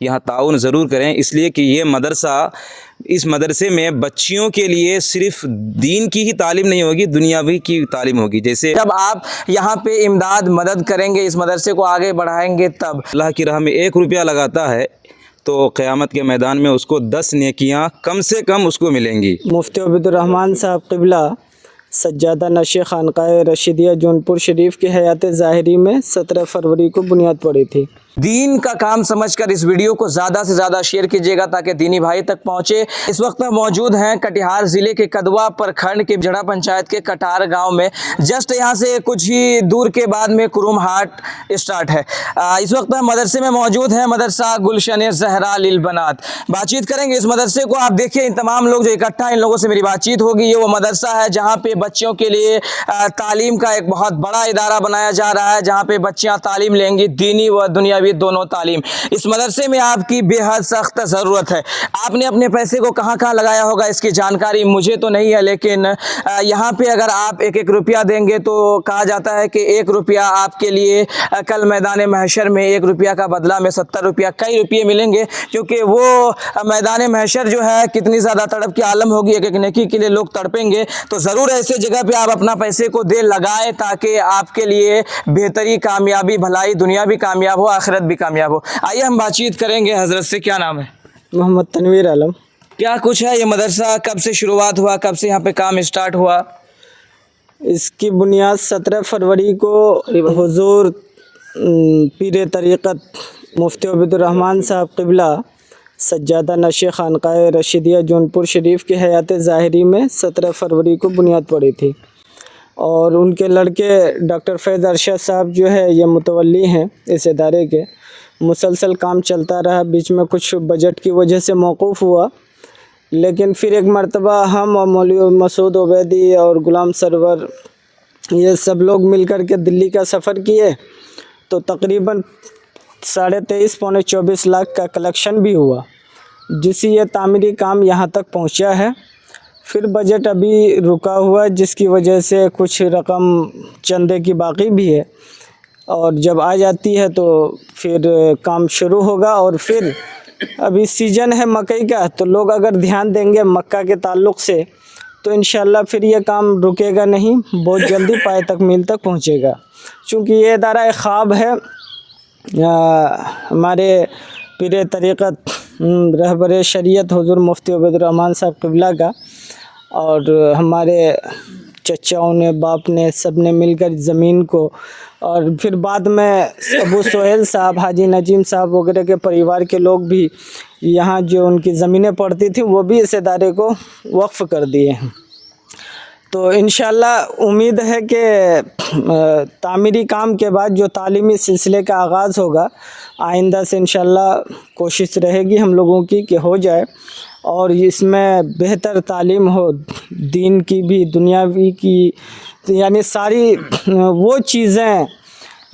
यहाँ ताउन ज़रूर करें, इसलिए कि ये मदरसा, इस मदरसे में बच्चियों के लिए सिर्फ दीन की ही तालीम नहीं होगी, दुनियावी की तालीम होगी। जैसे जब आप यहाँ पे इमदाद मदद करेंगे, इस मदरसे को आगे बढ़ाएंगे, तब अल्लाह की राह में 1 रुपया लगाता है तो क़यामत के मैदान में उसको 10 नेकियां कम से कम उसको मिलेंगी। मुफ्ती अब्दुर्रहमान साहब क़िबला सज्जादा नशी खानकाह रशीदिया जौनपुर शरीफ की हयात ज़ाहिरी में 17 फरवरी को बुनियाद पड़ी थी। दीन का काम समझकर इस वीडियो को ज़्यादा से ज़्यादा शेयर कीजिएगा ताकि दीनी भाई तक पहुँचे। इस वक्त हम मौजूद हैं कटिहार ज़िले के कदवा प्रखंड के जड़ा पंचायत के कटार गांव में। जस्ट यहाँ से कुछ ही दूर के बाद में कुरुम हाट स्टार्ट है। इस वक्त हम मदरसे में मौजूद हैं, मदरसा गुलशन ज़हरा लिल बनात। बातचीत करेंगे इस मदरसे को। आप देखिए इन तमाम लोग जो इकट्ठा, इन लोगों से मेरी बातचीत होगी। ये वो मदरसा है जहाँ पे बच्चियों के लिए तालीम का एक बहुत बड़ा इदारा बनाया जा रहा है, जहाँ पे बच्चियाँ तालीम लेंगी, दीनी व दुनियावी दोनों तालीम। इस मदरसे में आपकी बेहद सख्त ज़रूरत है। आपने अपने पैसे को कहाँ कहाँ लगाया होगा इसकी जानकारी मुझे तो नहीं है, लेकिन यहाँ पे अगर आप 1-1 रुपया देंगे तो कहा जाता है कि 1 रुपया आपके लिए कल मैदान महशर में 1 रुपया का बदला में 70 रुपया, कई रुपये मिलेंगे। क्योंकि वो मैदान महशर जो है कितनी ज़्यादा तड़प की आलम होगी, एक नेकी के लिए लोग तड़पेंगे। तो ज़रूर ऐसे जगह पे आप अपना पैसे को दे लगाए ताकि आपके लिए बेहतरी, कामयाबी, भलाई, दुनिया भी कामयाब हो, आखिरत भी कामयाब हो। आइए हम बातचीत करेंगे हज़रत से। क्या नाम है? मोहम्मद तनवीर आलम। क्या कुछ है ये मदरसा, कब से शुरुआत हुआ, कब से यहाँ पे काम स्टार्ट हुआ? इसकी बुनियाद 17 फरवरी को हुजूर पीर तरीक़त मुफ्ती अब्दुर्रहमान साहब क़िबला सज्जादा नशी खानकाह रशीदिया जौनपुर शरीफ की हयात ज़ाहिरी में 17 फरवरी को बुनियाद पड़ी थी। और उनके लड़के डॉक्टर फैज़ अरशद साहब जो है ये मुतवल्ली हैं इस इदारे के। मुसलसल काम चलता रहा, बीच में कुछ बजट की वजह से मौकूफ़ हुआ, लेकिन फिर एक मरतबा हम और मौलवी मसूद उबैदी और गुलाम सरवर ये सब लोग मिलकर के दिल्ली का सफ़र किए तो तकरीबन 23.5 पौने 24 लाख का कलेक्शन भी हुआ, जिससे ये तामीरी काम यहाँ तक पहुँचा है। फिर बजट अभी रुका हुआ है, जिसकी वजह से कुछ रकम चंदे की बाकी भी है, और जब आ जाती है तो फिर काम शुरू होगा। और फिर अभी सीज़न है मकई का, तो लोग अगर ध्यान देंगे मक्का के ताल्लुक़ से तो इंशाल्लाह फिर ये काम रुकेगा नहीं, बहुत जल्दी पाए तक मील तक पहुँचेगा। चूँकि ये इदारा एक ख़्वाब है हमारे पीर तरीक़त रहबर शरीयत हुज़ूर मुफ्ती अब्दुर्रहमान साहब क़िबला का, और हमारे चचाओं ने, बाप ने, सब ने मिलकर ज़मीन को, और फिर बाद में अबू सोहेल साहब, हाजी नजीम साहब वगैरह के परिवार के लोग भी यहाँ जो उनकी ज़मीनें पड़ती थी वो भी इस इदारे को वक्फ़ कर दिए हैं। तो इंशाल्लाह उम्मीद है कि तामीरी काम के बाद जो तालीमी सिलसिले का आगाज़ होगा, आइंदा से इंशाल्लाह कोशिश रहेगी हम लोगों की कि हो जाए और इसमें बेहतर तालीम हो, दीन की भी दुनियावी की, यानी सारी वो चीज़ें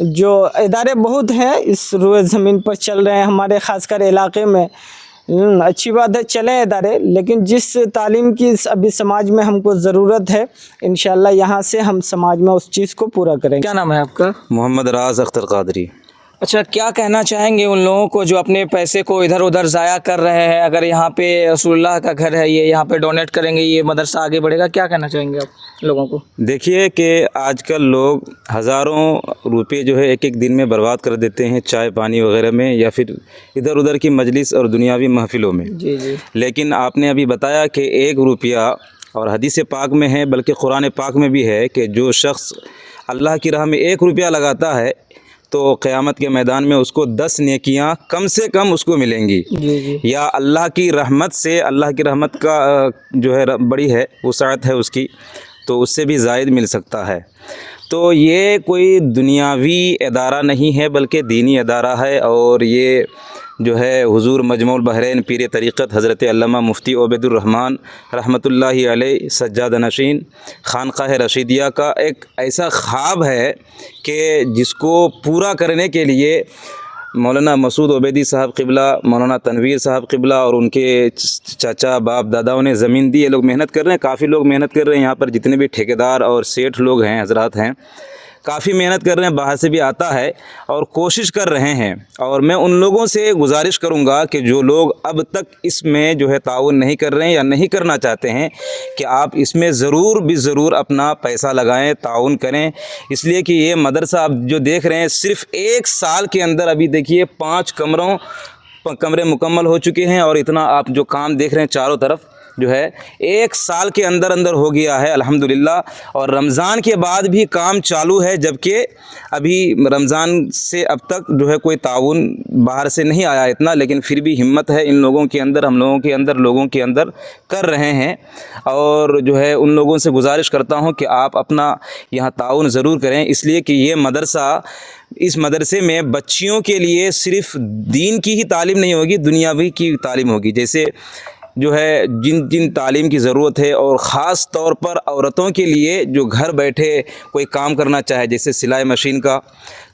जो इदारे बहुत हैं इस रुए ज़मीन पर चल रहे हैं हमारे ख़ासकर इलाक़े में। अच्छी बात है, चलें इदारे, लेकिन जिस तालीम की अभी समाज में हमको ज़रूरत है, इंशाल्लाह यहाँ से हम समाज में उस चीज़ को पूरा करेंगे। क्या नाम है आपका? मोहम्मद राज अख्तर कादरी। अच्छा, क्या कहना चाहेंगे उन लोगों को जो अपने पैसे को इधर उधर ज़ाया कर रहे हैं? अगर यहाँ पे रसूलुल्लाह का घर है, ये यहाँ पे डोनेट करेंगे, ये मदरसा आगे बढ़ेगा, क्या कहना चाहेंगे आप लोगों को? देखिए कि आजकल लोग हज़ारों रुपए जो है एक एक दिन में बर्बाद कर देते हैं चाय पानी वगैरह में, या फिर इधर उधर की मजलिस और दुनियावी महफ़िलों में। जी जी। लेकिन आपने अभी बताया कि 1 रुपया, और हदीस पाक में है, बल्कि कुरान पाक में भी है कि जो शख्स अल्लाह की राह में 1 रुपया लगाता है तो क़यामत के मैदान में उसको 10 नेकियां कम से कम उसको मिलेंगी। जी जी। या अल्लाह की रहमत से, अल्लाह की रहमत का जो है बड़ी है वसाअत है उसकी, तो उससे भी ज़ायद मिल सकता है। तो ये कोई दुनियावी इदारा नहीं है बल्कि दीनी इदारा है, और ये जो है हुज़ूर मजमुल बहरैन पीर तरीक़त हज़रत अल्लामा मुफ्ती उबैदुर्रहमान रहमतुल्लाहि अलैह सज्जाद नशीन खानकाह रशीदिया का एक ऐसा ख्वाब है कि जिसको पूरा करने के लिए मौलाना मसूद उबैदी साहब क़िबला, मौलाना तनवीर साहब क़िबला और उनके चाचा बाप दादाओं ने ज़मीन दी। ये लोग मेहनत कर रहे हैं, काफ़ी लोग मेहनत कर रहे हैं यहाँ पर, जितने भी ठेकेदार और सेठ लोग हैं, हजरात हैं, کافی محنت کر رہے ہیں, باہر سے بھی آتا ہے اور کوشش کر رہے ہیں. اور میں ان لوگوں سے گزارش کروں گا کہ جو لوگ اب تک اس میں جو ہے تعاون نہیں کر رہے ہیں یا نہیں کرنا چاہتے ہیں, کہ آپ اس میں ضرور بھی ضرور اپنا پیسہ لگائیں, تعاون کریں. اس لیے کہ یہ مدرسہ آپ جو دیکھ رہے ہیں صرف 1 سال کے اندر ابھی دیکھیے 5 کمرے مکمل ہو چکے ہیں, اور اتنا آپ جو کام دیکھ رہے ہیں چاروں طرف جو ہے 1 سال کے اندر ہو گیا ہے الحمدللہ. اور رمضان کے بعد بھی کام چالو ہے, جبکہ ابھی رمضان سے اب تک جو ہے کوئی تعاون باہر سے نہیں آیا اتنا, لیکن پھر بھی ہمت ہے ان لوگوں کے اندر, ہم لوگوں کے اندر کر رہے ہیں. اور جو ہے ان لوگوں سے گزارش کرتا ہوں کہ آپ اپنا یہاں تعاون ضرور کریں, اس لیے کہ یہ مدرسہ, اس مدرسے میں بچیوں کے لیے صرف دین کی ہی تعلیم نہیں ہوگی, دنیاوی کی تعلیم ہوگی. جیسے جو ہے جن تعلیم کی ضرورت ہے, اور خاص طور پر عورتوں کے لیے جو گھر بیٹھے کوئی کام کرنا چاہے, جیسے سلائی مشین کا,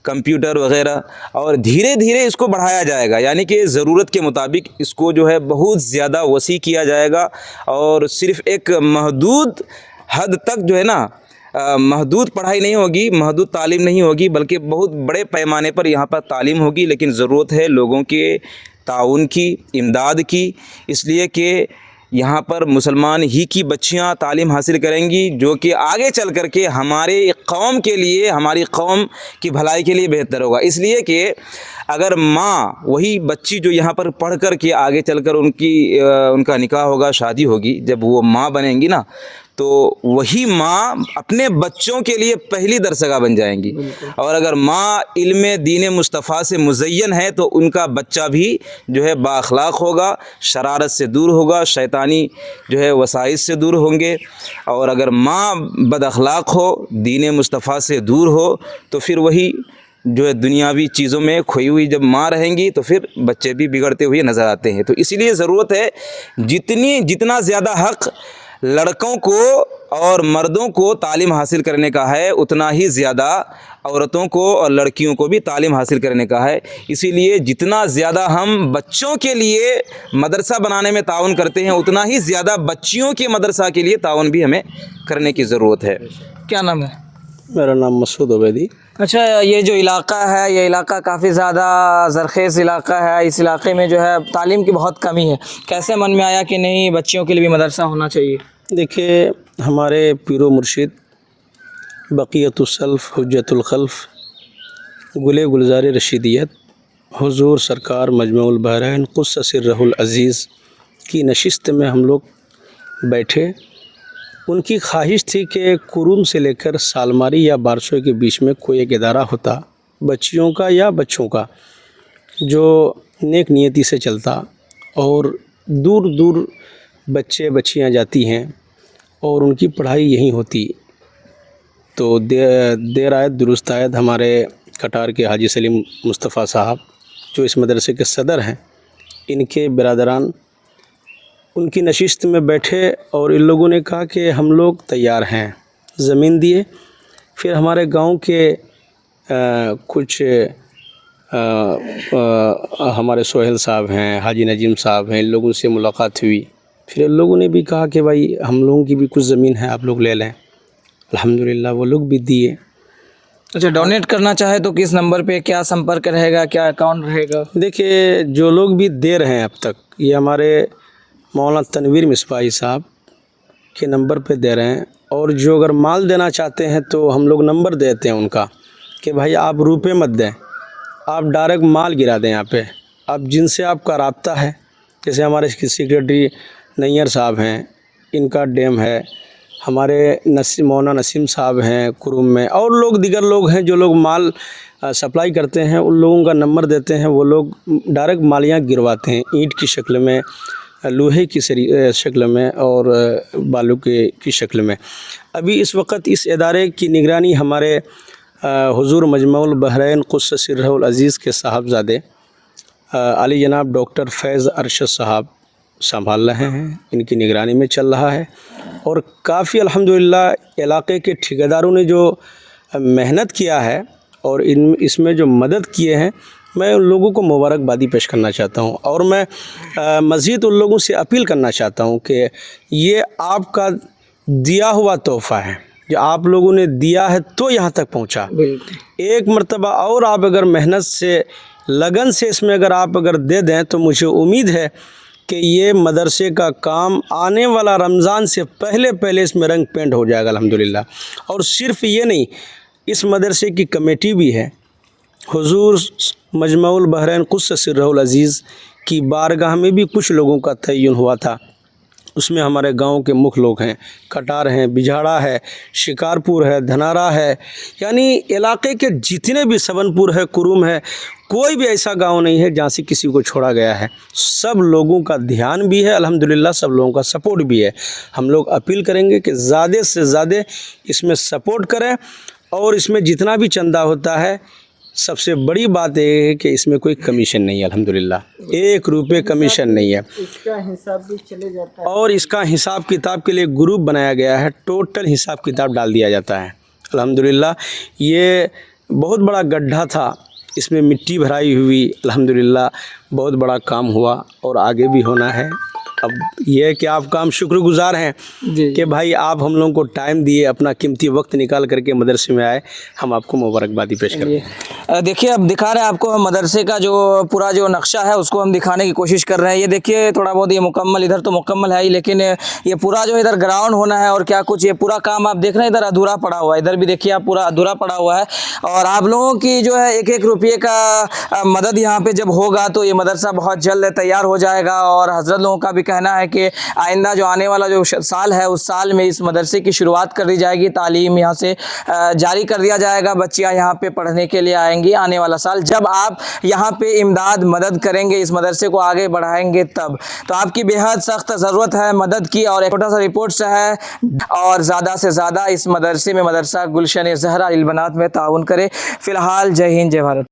کمپیوٹر وغیرہ, اور دھیرے دھیرے اس کو بڑھایا جائے گا, یعنی کہ ضرورت کے مطابق اس کو جو ہے بہت زیادہ وسیع کیا جائے گا. اور صرف ایک محدود حد تک جو ہے نا, محدود پڑھائی نہیں ہوگی, محدود تعلیم نہیں ہوگی, بلکہ بہت بڑے پیمانے پر یہاں پر تعلیم ہوگی. لیکن ضرورت ہے لوگوں کے تعاون کی, امداد کی, اس لیے کہ یہاں پر مسلمان ہی کی بچیاں تعلیم حاصل کریں گی, جو کہ آگے چل کر کے ہمارے قوم کے لیے, ہماری قوم کی بھلائی کے لیے بہتر ہوگا. اس لیے کہ اگر ماں, وہی بچی جو یہاں پر پڑھ کر کے آگے چل کر ان کا نکاح ہوگا, شادی ہوگی, جب وہ ماں بنیں گی نا, تو وہی ماں اپنے بچوں کے لیے پہلی درسگاہ بن جائیں گی. اور اگر ماں علم دین مصطفیٰ سے مزین ہے تو ان کا بچہ بھی جو ہے بااخلاق ہوگا, شرارت سے دور ہوگا, شیطانی جو ہے وسائس سے دور ہوں گے. اور اگر ماں بد اخلاق ہو, دین مصطفیٰ سے دور ہو, تو پھر وہی جو ہے دنیاوی چیزوں میں کھوئی ہوئی جب ماں رہیں گی تو پھر بچے بھی بگڑتے ہوئے نظر آتے ہیں. تو اسی لیے ضرورت ہے جتنا زیادہ حق لڑکوں کو اور مردوں کو تعلیم حاصل کرنے کا ہے, اتنا ہی زیادہ عورتوں کو اور لڑکیوں کو بھی تعلیم حاصل کرنے کا ہے. اسی لیے جتنا زیادہ ہم بچوں کے لیے مدرسہ بنانے میں تعاون کرتے ہیں, اتنا ہی زیادہ بچیوں کے مدرسہ کے لیے تعاون بھی ہمیں کرنے کی ضرورت ہے. کیا نام ہے؟ میرا نام مسعود عبیدی. اچھا, یہ جو علاقہ ہے, یہ علاقہ کافی زیادہ زرخیز علاقہ ہے, اس علاقے میں جو ہے تعلیم کی بہت کمی ہے. کیسے من میں آیا کہ نہیں بچیوں کے لیے بھی مدرسہ ہونا چاہیے؟ دیکھیے, ہمارے پیر و مرشد بقیت السلف حجت الخلف گل گلزار رشیدیت حضور سرکار مجمع البحرین قدس سرہ العزیز کی نشست میں ہم لوگ بیٹھے. ان کی خواہش تھی کہ قرون سے لے کر سالماری یا بارسوں کے بیچ میں کوئی ایک ادارہ ہوتا بچیوں کا یا بچوں کا, جو نیک نیتی سے چلتا, اور دور دور بچے بچیاں جاتی ہیں اور ان کی پڑھائی یہیں ہوتی. تو دیر آیت درست آیت ہمارے کٹار کے حاجی سلیم مصطفیٰ صاحب جو اس مدرسے کے صدر ہیں, ان کے برادران ان کی نشست میں بیٹھے, اور ان لوگوں نے کہا کہ ہم لوگ تیار ہیں. زمین دیے. پھر ہمارے گاؤں کے کچھ ہمارے سہیل صاحب ہیں, حاجی نجیم صاحب ہیں, ان لوگوں سے ملاقات ہوئی. پھر ان لوگوں نے بھی کہا کہ بھائی ہم لوگوں کی بھی کچھ زمین ہے, آپ لوگ لے لیں. الحمدللہ وہ لوگ بھی دیے. اچھا, ڈونیٹ کرنا چاہے تو کس نمبر پہ کیا سمپرک رہے گا, کیا اکاؤنٹ رہے گا؟ دیکھیے, جو لوگ بھی دے رہے ہیں اب تک, یہ ہمارے مولانا تنویر مصباحی صاحب کے نمبر پہ دے رہے ہیں. اور جو اگر مال دینا چاہتے ہیں تو ہم لوگ نمبر دیتے ہیں ان کا کہ بھائی آپ روپے مت دیں, آپ ڈائریکٹ مال گرا دیں. یہاں پہ آپ جن سے آپ کا رابطہ ہے, جیسے ہمارے سیکریٹری نیر صاحب ہیں, ان کا ڈیم ہے, ہمارے مولانا نسیم صاحب ہیں کروم میں, اور لوگ دیگر لوگ ہیں جو لوگ مال سپلائی کرتے ہیں, ان لوگوں کا نمبر دیتے ہیں. وہ لوگ ڈائریکٹ مالیاں گرواتے ہیں, اینٹ کی شکل میں, لوہے کی شکل میں, اور بالو کی شکل میں. ابھی اس وقت اس ادارے کی نگرانی ہمارے حضور مجمع البحرین قدس سرہ العزیز کے صاحبزادے علی جناب ڈاکٹر فیض ارشد صاحب سنبھال رہے ہیں. ان کی نگرانی میں چل رہا ہے. اور کافی الحمدللہ علاقے کے ٹھیکیداروں نے جو محنت کیا ہے اور اس میں جو مدد کیے ہیں, میں ان لوگوں کو مبارکبادی پیش کرنا چاہتا ہوں. اور میں مزید ان لوگوں سے اپیل کرنا چاہتا ہوں کہ یہ آپ کا دیا ہوا تحفہ ہے, जो आप लोगों ने दिया है तो यहाँ तक पहुँचा। एक मर्तबा और आप अगर मेहनत से, लगन से इसमें अगर आप अगर दे दें तो मुझे उम्मीद है कि ये मदरसे का काम आने वाला रमज़ान से पहले पहले इसमें रंग पेंट हो जाएगा अल्हम्दुलिल्लाह। और सिर्फ़ ये नहीं, इस मदरसे की कमेटी भी है। हुजूर मजमउल बहरैन क़ुद्स सिर्रुल अज़ीज़ की बारगाह में भी कुछ लोगों का तयन हुआ था। उसमें हमारे गांव के मुख्य लोग हैं, कटार हैं, बिझाड़ा है, शिकारपुर है, धनारा है, यानी इलाके के जितने भी, सबनपुर है, कुरुम है, कोई भी ऐसा गांव नहीं है जहाँ से किसी को छोड़ा गया है। सब लोगों का ध्यान भी है अल्हम्दुलिल्लाह, सब लोगों का सपोर्ट भी है। हम लोग अपील करेंगे कि ज़्यादा से ज़्यादा इसमें सपोर्ट करें, और इसमें जितना भी चंदा होता है, सबसे बड़ी बात ये है कि इसमें कोई कमीशन नहीं है अल्हम्दुलिल्लाह, 1 रुपये कमीशन नहीं है। इसका हिसाब भी चले जाता है, और इसका हिसाब किताब के लिए ग्रुप बनाया गया है, टोटल हिसाब किताब डाल दिया जाता है अल्हम्दुलिल्लाह। ये बहुत बड़ा गड्ढा था, इसमें मिट्टी भराई हुई, अल्हम्दुलिल्लाह बहुत बड़ा काम हुआ और आगे भी होना है। अब ये है कि आपका हम शुक्रगुजार हैं कि भाई आप हम लोगों को टाइम दिए, अपना कीमती वक्त निकाल करके मदरसे में आए। हम आपको मुबारकबादी पेश करते हैं। देखिए अब दिखा रहे हैं आपको हम मदरसे का जो पूरा जो नक्शा है उसको हम दिखाने की कोशिश कर रहे हैं। ये देखिए थोड़ा बहुत ये मुकम्मल, इधर तो मुकम्मल है ही, लेकिन ये पूरा जो इधर ग्राउंड होना है और क्या कुछ, ये पूरा काम आप देख रहे हैं इधर अधूरा पड़ा हुआ है। इधर भी देखिए आप, पूरा अधूरा पड़ा हुआ है। और आप लोगों की जो है 1-1 रुपये का मदद यहाँ पे जब होगा तो ये मदरसा बहुत जल्द तैयार हो जाएगा। और हज़रत लोगों का भी कहना है कि आइंदा जो आने वाला जो साल है उस साल में इस मदरसे की शुरुआत कर दी जाएगी, तालीम यहाँ से जारी कर दिया जाएगा, बच्चियाँ यहाँ पे पढ़ने के लिए आएंगी आने वाला साल। जब आप यहाँ पे इमदाद मदद करेंगे, इस मदरसे को आगे बढ़ाएंगे तब। तो आपकी बेहद सख्त ज़रूरत है मदद की। और एक छोटा सा रिपोर्ट से है, और ज़्यादा से ज़्यादा इस मदरसे में, मदरसा गुलशन ज़हरा लिल बनात में ताउन करे। फ़िलहाल जय हिंद, जय भारत।